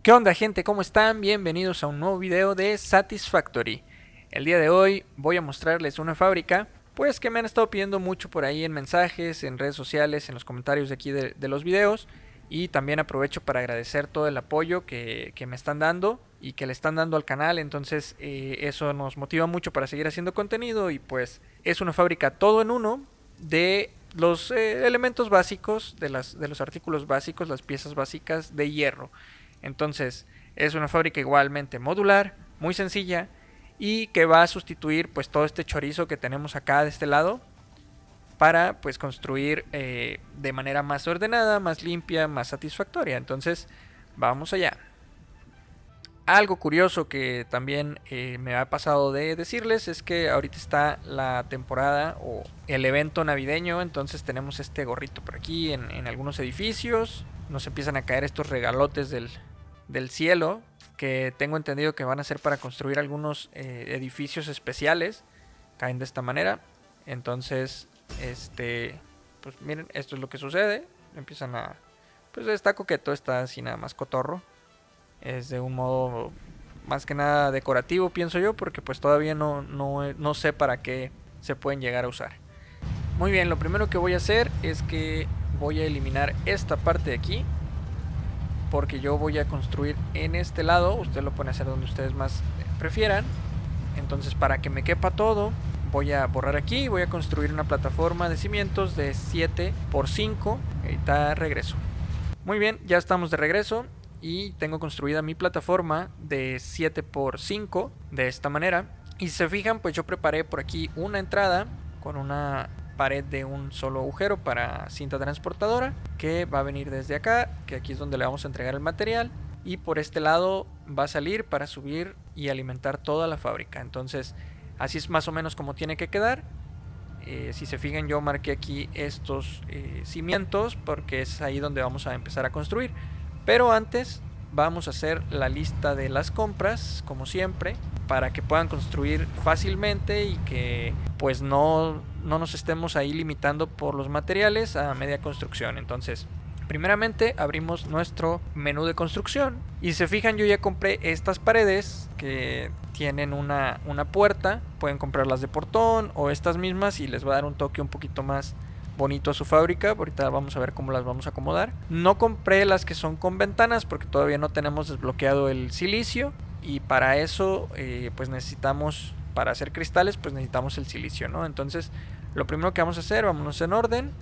¿Qué onda, gente? ¿Cómo están? Bienvenidos a un nuevo video de Satisfactory. El día de hoy voy a mostrarles una fábrica pues que me han estado pidiendo mucho por ahí en mensajes, en redes sociales, en los comentarios de aquí de los videos. Y también aprovecho para agradecer todo el apoyo que me están dando y que le están dando al canal. Entonces eso nos motiva mucho para seguir haciendo contenido. Y pues es una fábrica todo en uno de los elementos básicos, de los artículos básicos, las piezas básicas de hierro. Entonces es una fábrica igualmente modular, muy sencilla y que va a sustituir pues todo este chorizo que tenemos acá de este lado para pues construir de manera más ordenada, más limpia, más satisfactoria. Entonces vamos allá. Algo curioso que también me ha pasado de decirles es que ahorita está la temporada o el evento navideño, entonces tenemos este gorrito por aquí en algunos edificios, nos empiezan a caer estos regalotes del cielo que tengo entendido que van a ser para construir algunos edificios especiales, caen de esta manera, entonces pues miren, esto es lo que sucede, empiezan a, pues está coqueto, está así nada más cotorro. Es de un modo más que nada decorativo, pienso yo, porque pues todavía no sé para qué se pueden llegar a usar. Muy bien, lo primero que voy a hacer es que voy a eliminar esta parte de aquí, porque yo voy a construir en este lado. Usted lo pueden hacer donde ustedes más prefieran. Entonces, para que me quepa todo, voy a borrar aquí y voy a construir una plataforma de cimientos de 7x5. Ahorita regreso. Muy bien, ya estamos de regreso y tengo construida mi plataforma de 7x5 de esta manera. Y si se fijan, pues yo preparé por aquí una entrada con una pared de un solo agujero para cinta transportadora que va a venir desde acá, que aquí es donde le vamos a entregar el material, y por este lado va a salir para subir y alimentar toda la fábrica. Entonces así es más o menos como tiene que quedar. Si se fijan, yo marqué aquí estos cimientos porque es ahí donde vamos a empezar a construir. Pero antes vamos a hacer la lista de las compras, como siempre, para que puedan construir fácilmente y que pues no nos estemos ahí limitando por los materiales a media construcción. Entonces, primeramente abrimos nuestro menú de construcción y si se fijan, yo ya compré estas paredes que tienen una puerta. Pueden comprarlas de portón o estas mismas y les va a dar un toque un poquito más bonito a su fábrica. Ahorita vamos a ver cómo las vamos a acomodar. No compré las que son con ventanas porque todavía no tenemos desbloqueado el silicio y para eso pues necesitamos, para hacer cristales pues necesitamos el silicio, ¿no? Entonces lo primero que vamos a hacer, vámonos en orden,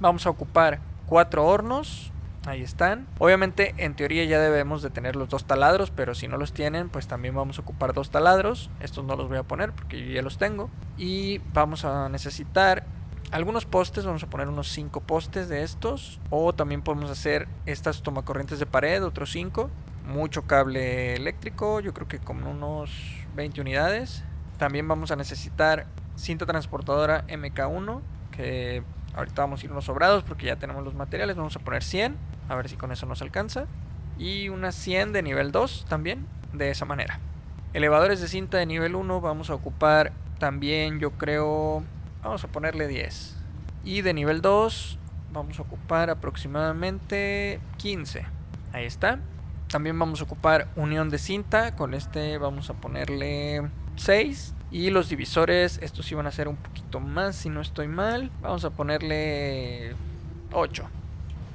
vamos a ocupar 4 hornos. Ahí están. Obviamente en teoría ya debemos de tener los 2 taladros, pero si no los tienen pues también vamos a ocupar 2 taladros. Estos no los voy a poner porque yo ya los tengo. Y vamos a necesitar algunos postes, vamos a poner unos 5 postes de estos. O también podemos hacer estas tomacorrientes de pared, otros 5. Mucho cable eléctrico, yo creo que como unos 20 unidades. También vamos a necesitar cinta transportadora MK1, que ahorita vamos a ir unos sobrados porque ya tenemos los materiales. Vamos a poner 100, a ver si con eso nos alcanza. Y unas 100 de nivel 2 también, de esa manera. Elevadores de cinta de nivel 1 vamos a ocupar también, yo creo, vamos a ponerle 10. Y de nivel 2 vamos a ocupar aproximadamente 15. Ahí está. También vamos a ocupar unión de cinta. Con este vamos a ponerle 6. Y los divisores, estos iban a ser un poquito más si no estoy mal. Vamos a ponerle 8.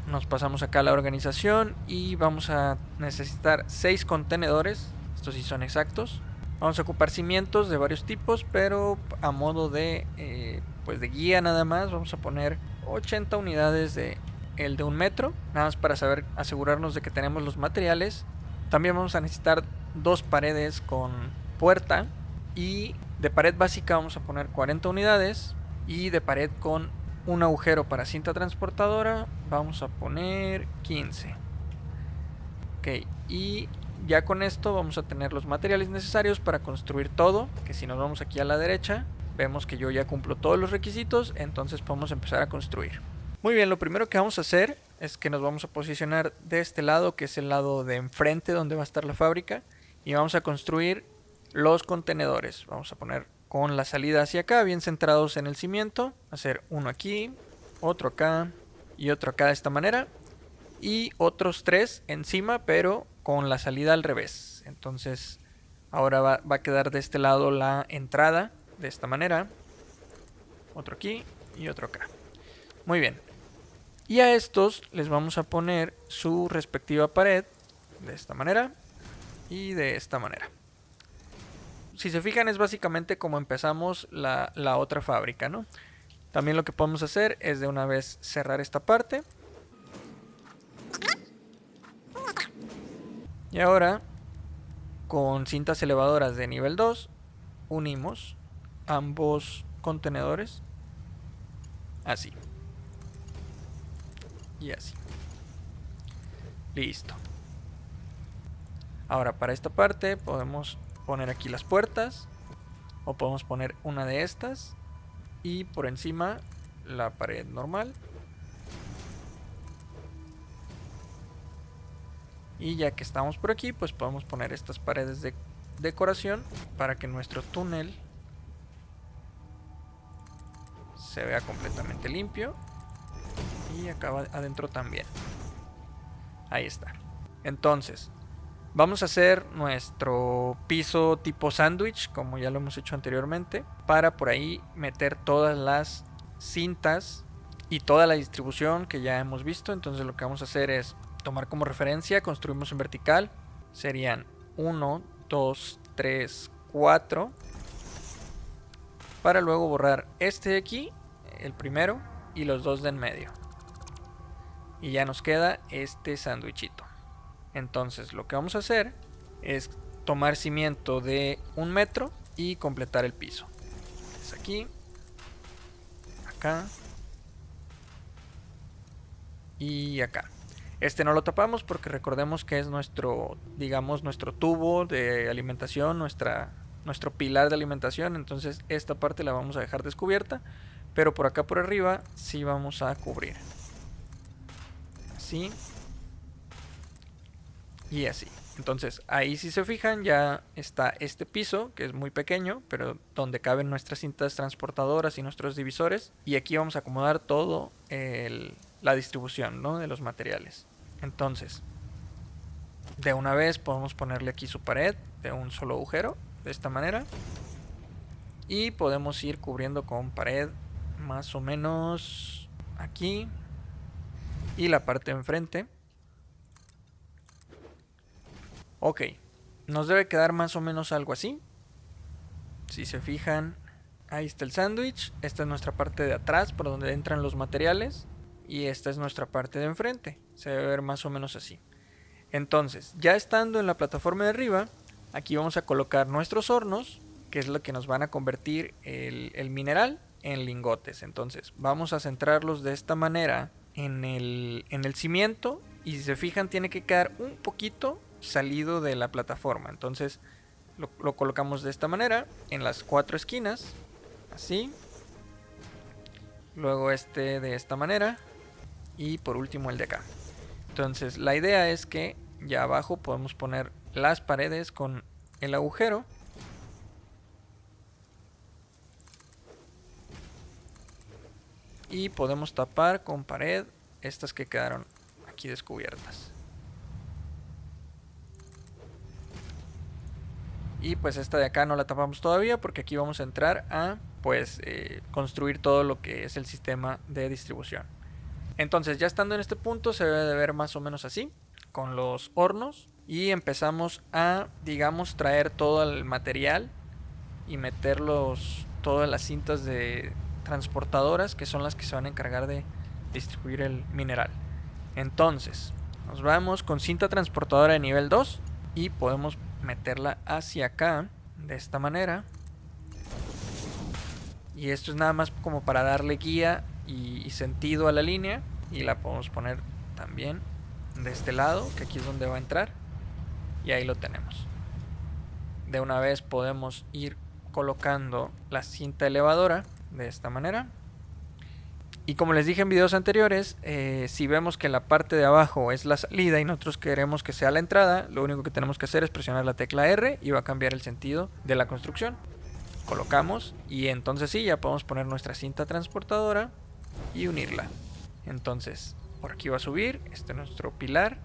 Nos pasamos acá a la organización y vamos a necesitar 6 contenedores. Estos sí son exactos. Vamos a ocupar cimientos de varios tipos, pero a modo de pues de guía nada más. Vamos a poner 80 unidades de el de 1 metro, nada más para saber, asegurarnos de que tenemos los materiales. También vamos a necesitar 2 paredes con puerta, y de pared básica vamos a poner 40 unidades, y de pared con un agujero para cinta transportadora vamos a poner 15. Ok, y ya con esto vamos a tener los materiales necesarios para construir todo, que si nos vamos aquí a la derecha vemos que yo ya cumplo todos los requisitos, entonces podemos empezar a construir. Muy bien, lo primero que vamos a hacer es que nos vamos a posicionar de este lado, que es el lado de enfrente donde va a estar la fábrica, y vamos a construir los contenedores. Vamos a poner con la salida hacia acá, bien centrados en el cimiento, hacer uno aquí, otro acá y otro acá de esta manera, y otros 3 encima, pero con la salida al revés. Entonces ahora va a quedar de este lado la entrada de esta manera. Otro aquí y otro acá. Muy bien. Y a estos les vamos a poner su respectiva pared de esta manera y de esta manera. Si se fijan, es básicamente como empezamos la otra fábrica, ¿no? También lo que podemos hacer es de una vez cerrar esta parte. Y ahora, con cintas elevadoras de nivel 2, unimos ambos contenedores. Así. Y así. Listo. Ahora para esta parte podemos poner aquí las puertas. O podemos poner una de estas. Y por encima la pared normal. Y ya que estamos por aquí, pues podemos poner estas paredes de decoración para que nuestro túnel se vea completamente limpio. Y acá adentro también. Ahí está. Entonces, vamos a hacer nuestro piso tipo sándwich, como ya lo hemos hecho anteriormente, para por ahí meter todas las cintas y toda la distribución que ya hemos visto. Entonces lo que vamos a hacer es tomar como referencia, construimos en vertical, serían 1, 2, 3, 4, para luego borrar este de aquí, el primero, y los dos de en medio. Y ya nos queda este sándwichito. Entonces lo que vamos a hacer es tomar cimiento de 1 metro y completar el piso. Es aquí, acá y acá. Este no lo tapamos porque recordemos que es nuestro, digamos, nuestro tubo de alimentación, nuestro pilar de alimentación. Entonces esta parte la vamos a dejar descubierta, pero por acá por arriba sí vamos a cubrir. Así y así. Entonces ahí, si se fijan, ya está este piso, que es muy pequeño, pero donde caben nuestras cintas transportadoras y nuestros divisores. Y aquí vamos a acomodar todo la distribución, ¿no?, de los materiales. Entonces, de una vez podemos ponerle aquí su pared de un solo agujero, de esta manera. Y podemos ir cubriendo con pared más o menos aquí. Y la parte de enfrente. Ok, nos debe quedar más o menos algo así. Si se fijan, ahí está el sándwich. Esta es nuestra parte de atrás, por donde entran los materiales. Y esta es nuestra parte de enfrente. Se debe ver más o menos así. Entonces, ya estando en la plataforma de arriba, aquí vamos a colocar nuestros hornos, que es lo que nos van a convertir el mineral en lingotes. Entonces, vamos a centrarlos de esta manera en el cimiento. Y si se fijan, tiene que quedar un poquito salido de la plataforma. Entonces lo colocamos de esta manera en las 4 esquinas, así. Luego este de esta manera y por último el de acá. Entonces la idea es que ya abajo podemos poner las paredes con el agujero. Y podemos tapar con pared estas que quedaron aquí descubiertas. Y pues esta de acá no la tapamos todavía porque aquí vamos a entrar a construir todo lo que es el sistema de distribución. Entonces ya estando en este punto se debe de ver más o menos así, con los hornos. Y empezamos a, digamos, traer todo el material y meter todas las cintas de transportadoras, que son las que se van a encargar de distribuir el mineral. Entonces nos vamos con cinta transportadora de nivel 2 y podemos meterla hacia acá de esta manera. Y esto es nada más como para darle guía y sentido a la línea. Y la podemos poner también de este lado, que aquí es donde va a entrar. Y ahí lo tenemos. De una vez podemos ir colocando la cinta elevadora de esta manera. Y como les dije en videos anteriores, si vemos que la parte de abajo es la salida y nosotros queremos que sea la entrada, lo único que tenemos que hacer es presionar la tecla R y va a cambiar el sentido de la construcción. Colocamos y entonces sí, ya podemos poner nuestra cinta transportadora y unirla. Entonces, por aquí va a subir, este es nuestro pilar.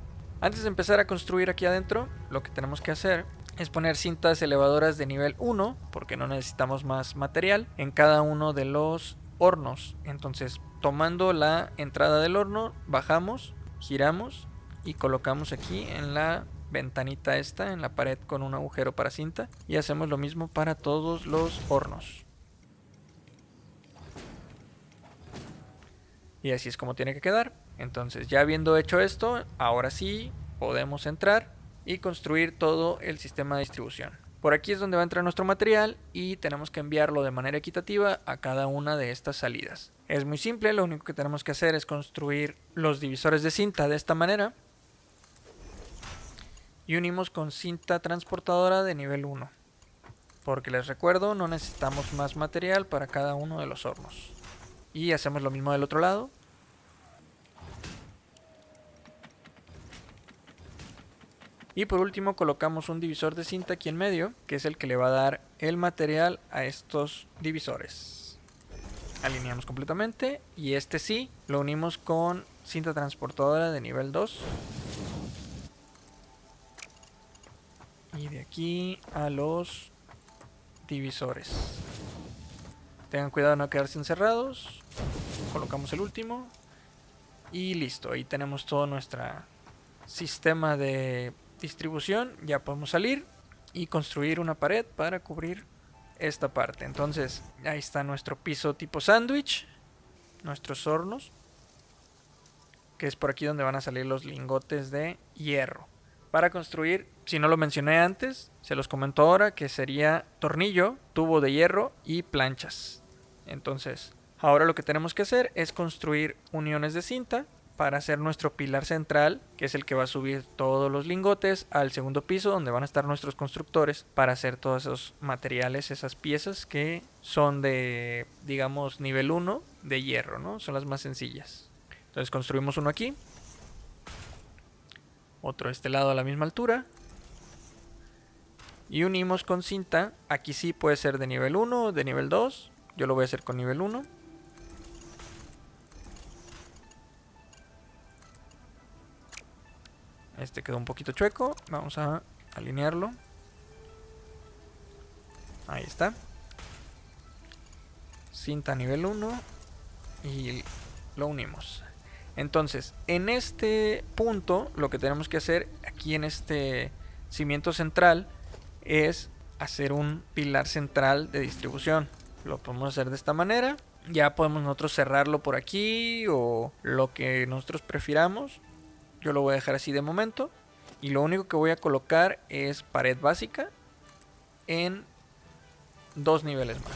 Antes de empezar a construir aquí adentro, lo que tenemos que hacer es poner cintas elevadoras de nivel 1, porque no necesitamos más material, en cada uno de los hornos. Entonces, tomando la entrada del horno, bajamos, giramos y colocamos aquí en la ventanita esta, en la pared con un agujero para cinta, y hacemos lo mismo para todos los hornos. Y así es como tiene que quedar. Entonces, ya habiendo hecho esto, ahora sí podemos entrar y construir todo el sistema de distribución. Por aquí es donde va a entrar nuestro material y tenemos que enviarlo de manera equitativa a cada una de estas salidas. Es muy simple, lo único que tenemos que hacer es construir los divisores de cinta de esta manera y unimos con cinta transportadora de nivel 1, porque les recuerdo, no necesitamos más material para cada uno de los hornos. Y hacemos lo mismo del otro lado. Y por último colocamos un divisor de cinta aquí en medio, que es el que le va a dar el material a estos divisores. Alineamos completamente y este sí lo unimos con cinta transportadora de nivel 2. Y de aquí a los divisores. Tengan cuidado de no quedarse encerrados. Colocamos el último. Y listo, ahí tenemos todo nuestro sistema de distribución. Ya podemos salir y construir una pared para cubrir esta parte. Entonces ahí está nuestro piso tipo sándwich, nuestros hornos, que es por aquí donde van a salir los lingotes de hierro. Para construir, si no lo mencioné antes, se los comento ahora, que sería tornillo, tubo de hierro y planchas. Entonces, ahora lo que tenemos que hacer es construir uniones de cinta para hacer nuestro pilar central, que es el que va a subir todos los lingotes al segundo piso, donde van a estar nuestros constructores para hacer todos esos materiales, esas piezas que son de, digamos, nivel 1 de hierro, ¿no? Son las más sencillas. Entonces construimos uno aquí, otro de este lado a la misma altura, y unimos con cinta. Aquí sí puede ser de nivel 1 o de nivel 2, yo lo voy a hacer con nivel 1. Este quedó un poquito chueco, vamos a alinearlo. Ahí está. Cinta nivel 1 y lo unimos. Entonces, en este punto lo que tenemos que hacer aquí en este cimiento central es hacer un pilar central de distribución. Lo podemos hacer de esta manera. Ya podemos nosotros cerrarlo por aquí o lo que nosotros prefiramos. Yo lo voy a dejar así de momento. Y lo único que voy a colocar es pared básica en 2 niveles más.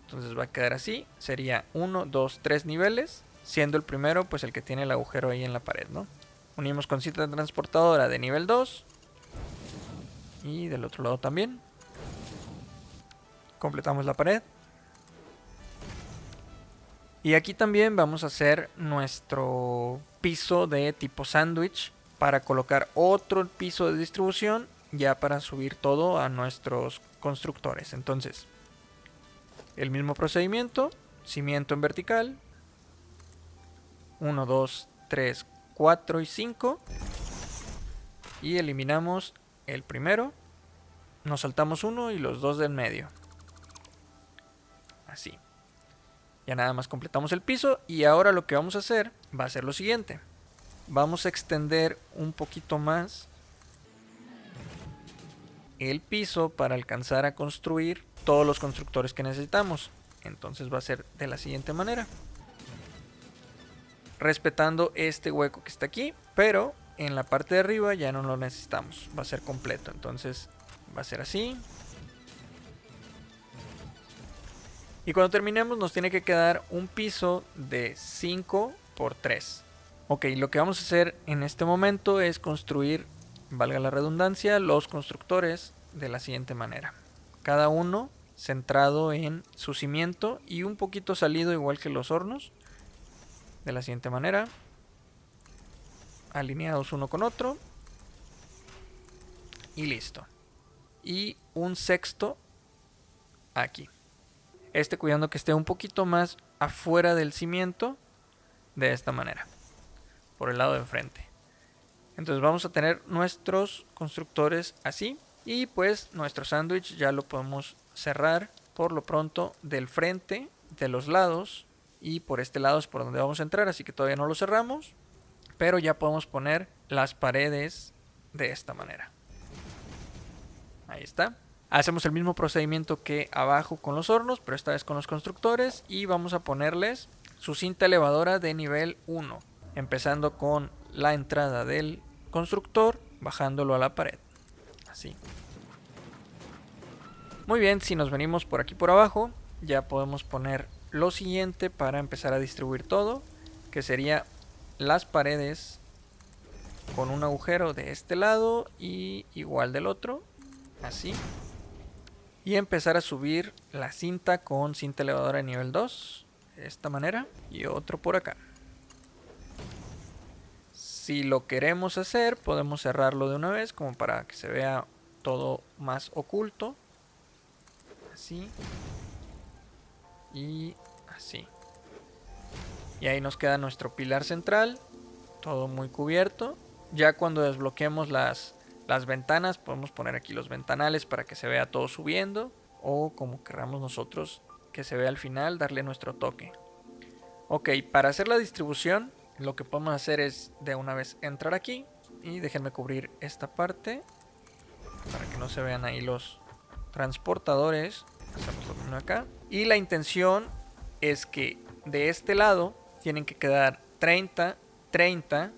Entonces va a quedar así. Sería 1, 2, 3 niveles. Siendo el primero pues el que tiene el agujero ahí en la pared, ¿no? Unimos con cinta transportadora de nivel 2. Y del otro lado también. Completamos la pared. Y aquí también vamos a hacer nuestro piso de tipo sándwich para colocar otro piso de distribución ya para subir todo a nuestros constructores. Entonces, el mismo procedimiento, cimiento en vertical, 1, 2, 3, 4 y 5, y eliminamos el primero, nos saltamos uno y los dos del medio, así. Ya nada más completamos el piso y ahora lo que vamos a hacer va a ser lo siguiente. Vamos a extender un poquito más el piso para alcanzar a construir todos los constructores que necesitamos. Entonces va a ser de la siguiente manera. Respetando este hueco que está aquí, pero en la parte de arriba ya no lo necesitamos. Va a ser completo, entonces va a ser así. Y cuando terminemos nos tiene que quedar un piso de 5 por 3. Ok, lo que vamos a hacer en este momento es construir, valga la redundancia, los constructores de la siguiente manera. Cada uno centrado en su cimiento y un poquito salido igual que los hornos. De la siguiente manera. Alineados uno con otro. Y listo. Y un sexto aquí. Este cuidando que esté un poquito más afuera del cimiento, de esta manera, por el lado de enfrente. Entonces vamos a tener nuestros constructores así. Y pues nuestro sándwich ya lo podemos cerrar por lo pronto del frente, de los lados. Y por este lado es por donde vamos a entrar, así que todavía no lo cerramos. Pero ya podemos poner las paredes de esta manera. Ahí está. Hacemos el mismo procedimiento que abajo con los hornos, pero esta vez con los constructores. Y vamos a ponerles su cinta elevadora de nivel 1. Empezando con la entrada del constructor, bajándolo a la pared. Así. Muy bien, si nos venimos por aquí por abajo, ya podemos poner lo siguiente para empezar a distribuir todo. Que sería las paredes con un agujero de este lado y igual del otro. Así. Y empezar a subir la cinta con cinta elevadora de nivel 2. De esta manera. Y otro por acá. Si lo queremos hacer, podemos cerrarlo de una vez como para que se vea todo más oculto. Así. Y así. Y ahí nos queda nuestro pilar central. Todo muy cubierto. Ya cuando desbloqueemos las ventanas, podemos poner aquí los ventanales para que se vea todo subiendo. O como queramos nosotros que se vea al final, darle nuestro toque. Ok, para hacer la distribución, lo que podemos hacer es de una vez entrar aquí. Y déjenme cubrir esta parte para que no se vean ahí los transportadores. Hacemos lo mismo acá. Y la intención es que de este lado tienen que quedar 30, 30,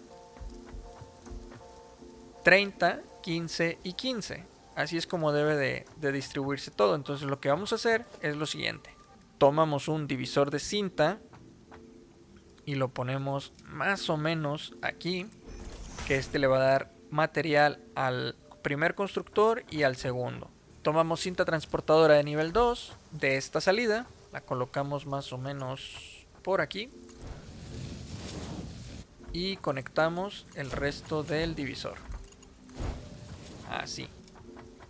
30, 15 y 15. Así es como debe de distribuirse todo. Entonces lo que vamos a hacer es lo siguiente. Tomamos un divisor de cinta y lo ponemos más o menos aquí, que este le va a dar material al primer constructor y al segundo. Tomamos cinta transportadora de nivel 2 de esta salida, la colocamos más o menos por aquí y conectamos el resto del divisor. Así.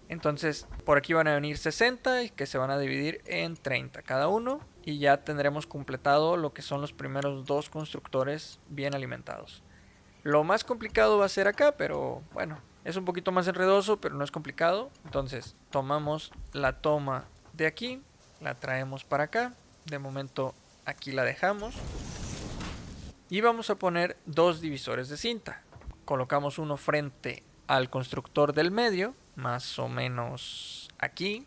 Entonces por aquí van a venir 60 y que se van a dividir en 30 cada uno. Y ya tendremos completado lo que son los primeros dos constructores bien alimentados. Lo más complicado va a ser acá, pero bueno, es un poquito más enredoso, pero no es complicado. Entonces tomamos la toma de aquí, la traemos para acá. De momento aquí la dejamos. Y vamos a poner dos divisores de cinta. Colocamos uno frente al constructor del medio, más o menos aquí.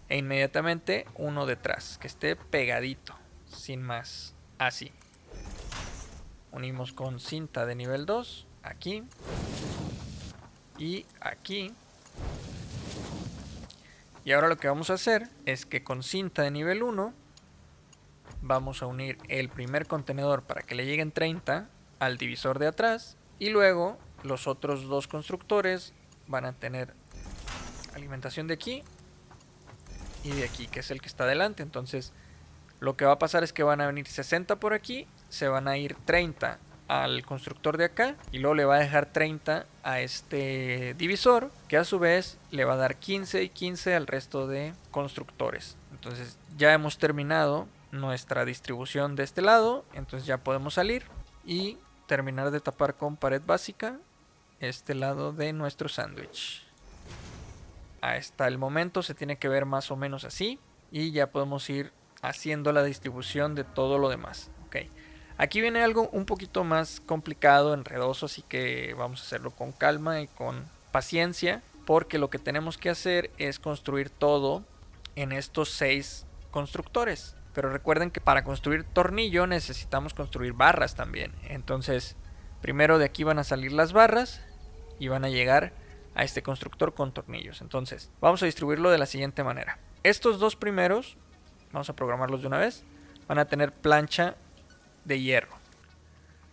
E inmediatamente uno detrás, que esté pegadito, sin más, así. Unimos con cinta de nivel 2, aquí. Y aquí. Y ahora lo que vamos a hacer es que con cinta de nivel 1 vamos a unir el primer contenedor para que le lleguen 30 al divisor de atrás. Y luego los otros dos constructores van a tener alimentación de aquí y de aquí, que es el que está adelante. Entonces lo que va a pasar es que van a venir 60 por aquí, se van a ir 30 al constructor de acá y luego le va a dejar 30 a este divisor, que a su vez le va a dar 15 y 15 al resto de constructores. Entonces ya hemos terminado nuestra distribución de este lado, entonces ya podemos salir y terminar de tapar con pared básica este lado de nuestro sándwich. Hasta el momento se tiene que ver más o menos así y ya podemos ir haciendo la distribución de todo lo demás. Okay. Aquí viene algo un poquito más complicado, enredoso, así que vamos a hacerlo con calma y con paciencia, porque lo que tenemos que hacer es construir todo en estos 6 constructores. Pero recuerden que para construir tornillo necesitamos construir barras también. Entonces primero de aquí van a salir las barras y van a llegar a este constructor con tornillos. Entonces vamos a distribuirlo de la siguiente manera. Estos dos primeros, vamos a programarlos de una vez, van a tener plancha de hierro.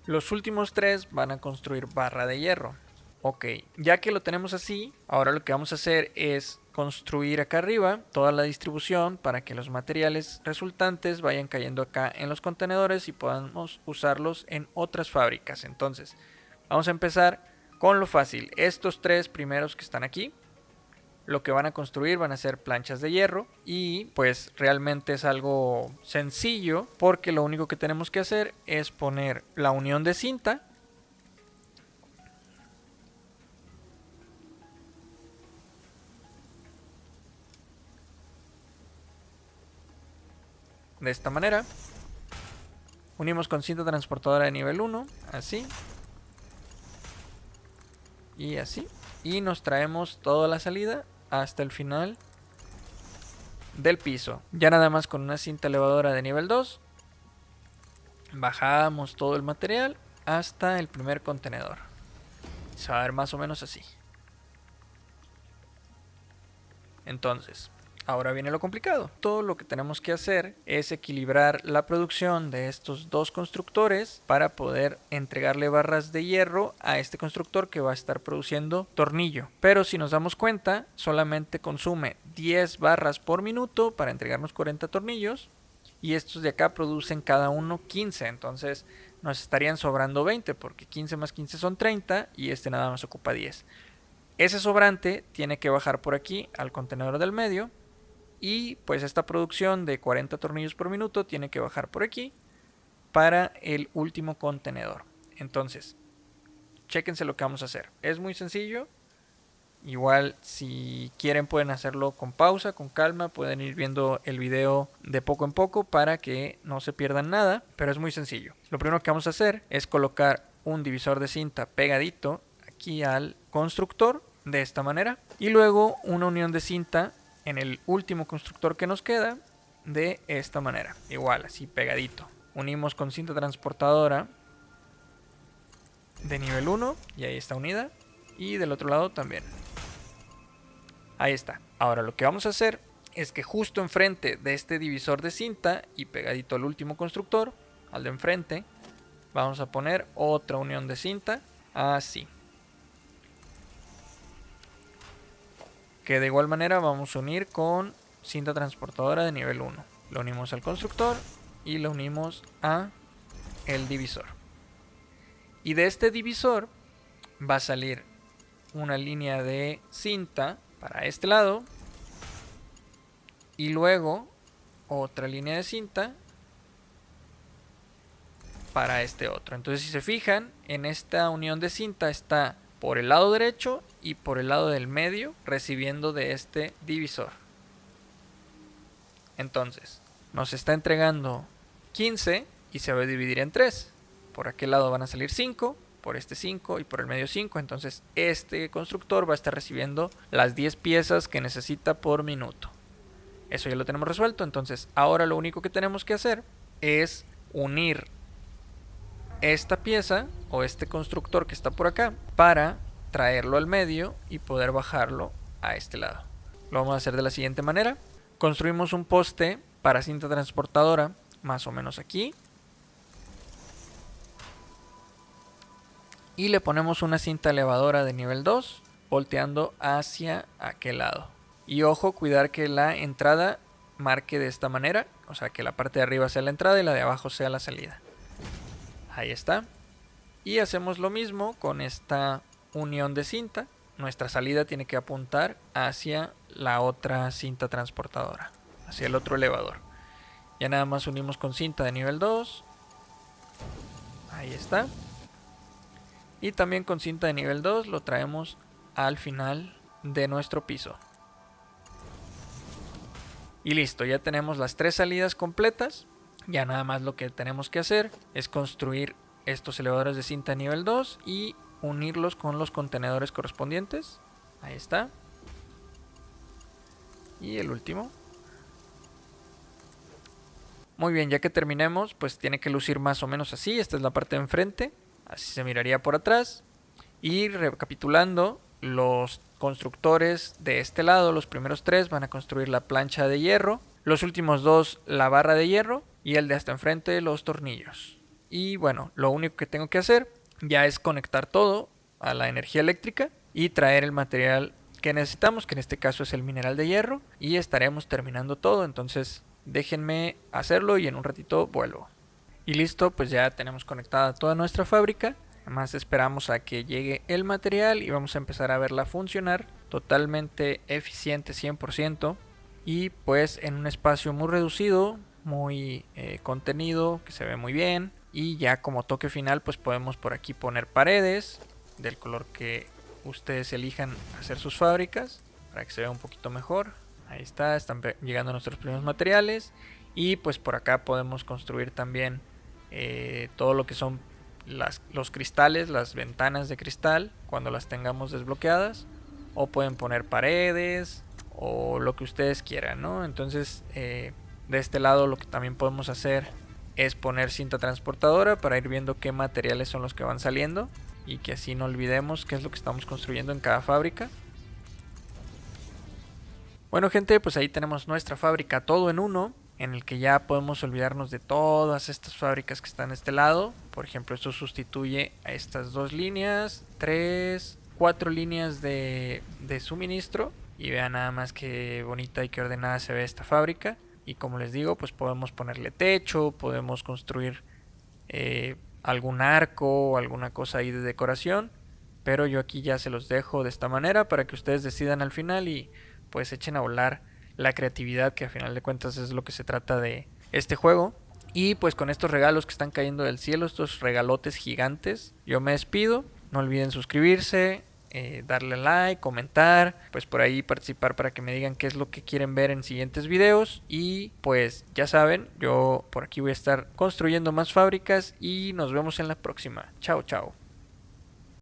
Los últimos 3 van a construir barra de hierro. Ok, ya que lo tenemos así, ahora lo que vamos a hacer es construir acá arriba toda la distribución para que los materiales resultantes vayan cayendo acá en los contenedores y podamos usarlos en otras fábricas. Entonces vamos a empezar con lo fácil. Estos 3 primeros que están aquí, lo que van a construir van a ser planchas de hierro. Y pues realmente es algo sencillo, porque lo único que tenemos que hacer es poner la unión de cinta de esta manera. Unimos con cinta transportadora de nivel 1, así. Y así. Y nos traemos toda la salida hasta el final del piso. Ya nada más con una cinta elevadora de nivel 2. Bajamos todo el material hasta el primer contenedor. Se va a ver más o menos así. Entonces, ahora viene lo complicado. Todo lo que tenemos que hacer es equilibrar la producción de estos dos constructores para poder entregarle barras de hierro a este constructor que va a estar produciendo tornillo. Pero si nos damos cuenta, solamente consume 10 barras por minuto para entregarnos 40 tornillos. Y estos de acá producen cada uno 15. Entonces nos estarían sobrando 20 porque 15 más 15 son 30 y este nada más ocupa 10. Ese sobrante tiene que bajar por aquí al contenedor del medio. Y pues esta producción de 40 tornillos por minuto tiene que bajar por aquí para el último contenedor. Entonces, chéquense lo que vamos a hacer. Es muy sencillo. Igual si quieren pueden hacerlo con pausa, con calma. Pueden ir viendo el video de poco en poco para que no se pierdan nada. Pero es muy sencillo. Lo primero que vamos a hacer es colocar un divisor de cinta pegadito aquí al constructor de esta manera. Y luego una unión de cinta en el último constructor que nos queda de esta manera. Igual, así pegadito. Unimos con cinta transportadora de nivel 1 y ahí está unida. Y del otro lado también. Ahí está. Ahora lo que vamos a hacer es que justo enfrente de este divisor de cinta y pegadito al último constructor, al de enfrente, vamos a poner otra unión de cinta, así. Que de igual manera vamos a unir con cinta transportadora de nivel 1. Lo unimos al constructor y lo unimos a el divisor. Y de este divisor va a salir una línea de cinta para este lado y luego otra línea de cinta para este otro. Entonces si se fijan, en esta unión de cinta está por el lado derecho y por el lado del medio recibiendo de este divisor. Entonces nos está entregando 15 y se va a dividir en 3. Por aquel lado van a salir 5, por este 5 y por el medio 5. Entonces este constructor va a estar recibiendo las 10 piezas que necesita por minuto. Eso ya lo tenemos resuelto. Entonces ahora lo único que tenemos que hacer es unir esta pieza o este constructor que está por acá para traerlo al medio y poder bajarlo a este lado. Lo vamos a hacer de la siguiente manera. Construimos un poste para cinta transportadora más o menos aquí. Y le ponemos una cinta elevadora de nivel 2 volteando hacia aquel lado. Y ojo, cuidar que la entrada marque de esta manera. O sea, que la parte de arriba sea la entrada y la de abajo sea la salida. Ahí está. Y hacemos lo mismo con esta unión de cinta. Nuestra salida tiene que apuntar hacia la otra cinta transportadora, hacia el otro elevador. Ya nada más unimos con cinta de nivel 2. Ahí está. Y también con cinta de nivel 2 lo traemos al final de nuestro piso. Y listo, ya tenemos las 3 salidas completas. Ya nada más lo que tenemos que hacer es construir estos elevadores de cinta nivel 2 y unirlos con los contenedores correspondientes. Ahí está. Y el último. Muy bien, ya que terminemos, pues tiene que lucir más o menos así. Esta es la parte de enfrente. Así se miraría por atrás. Y recapitulando, los constructores de este lado, los primeros 3 van a construir la plancha de hierro. Los últimos 2 la barra de hierro. Y el de hasta enfrente los tornillos. Y bueno, lo único que tengo que hacer ya es conectar todo a la energía eléctrica y traer el material que necesitamos, que en este caso es el mineral de hierro, y estaremos terminando todo. Entonces déjenme hacerlo y en un ratito vuelvo. Y listo, pues ya tenemos conectada toda nuestra fábrica. Además esperamos a que llegue el material y vamos a empezar a verla funcionar totalmente eficiente 100%. Y pues en un espacio muy reducido, muy contenido, que se ve muy bien. Y ya como toque final pues podemos por aquí poner paredes del color que ustedes elijan hacer sus fábricas para que se vea un poquito mejor. Ahí está, están llegando nuestros primeros materiales. Y pues por acá podemos construir también todo lo que son los cristales, las ventanas de cristal, cuando las tengamos desbloqueadas. O pueden poner paredes o lo que ustedes quieran, ¿no? Entonces de este lado lo que también podemos hacer es poner cinta transportadora para ir viendo qué materiales son los que van saliendo y que así no olvidemos qué es lo que estamos construyendo en cada fábrica. Bueno gente, pues ahí tenemos nuestra fábrica todo en uno, en el que ya podemos olvidarnos de todas estas fábricas que están a este lado. Por ejemplo, esto sustituye a estas dos líneas, 3, 4 líneas de suministro. Y vean nada más qué bonita y qué ordenada se ve esta fábrica. Y como les digo, pues podemos ponerle techo, podemos construir algún arco o alguna cosa ahí de decoración. Pero yo aquí ya se los dejo de esta manera para que ustedes decidan al final y pues echen a volar la creatividad, que al final de cuentas es lo que se trata de este juego. Y pues con estos regalos que están cayendo del cielo, estos regalotes gigantes, yo me despido. No olviden suscribirse, darle like, comentar, pues por ahí participar para que me digan qué es lo que quieren ver en siguientes videos. Y pues ya saben, yo por aquí voy a estar construyendo más fábricas y nos vemos en la próxima. Chao, chao.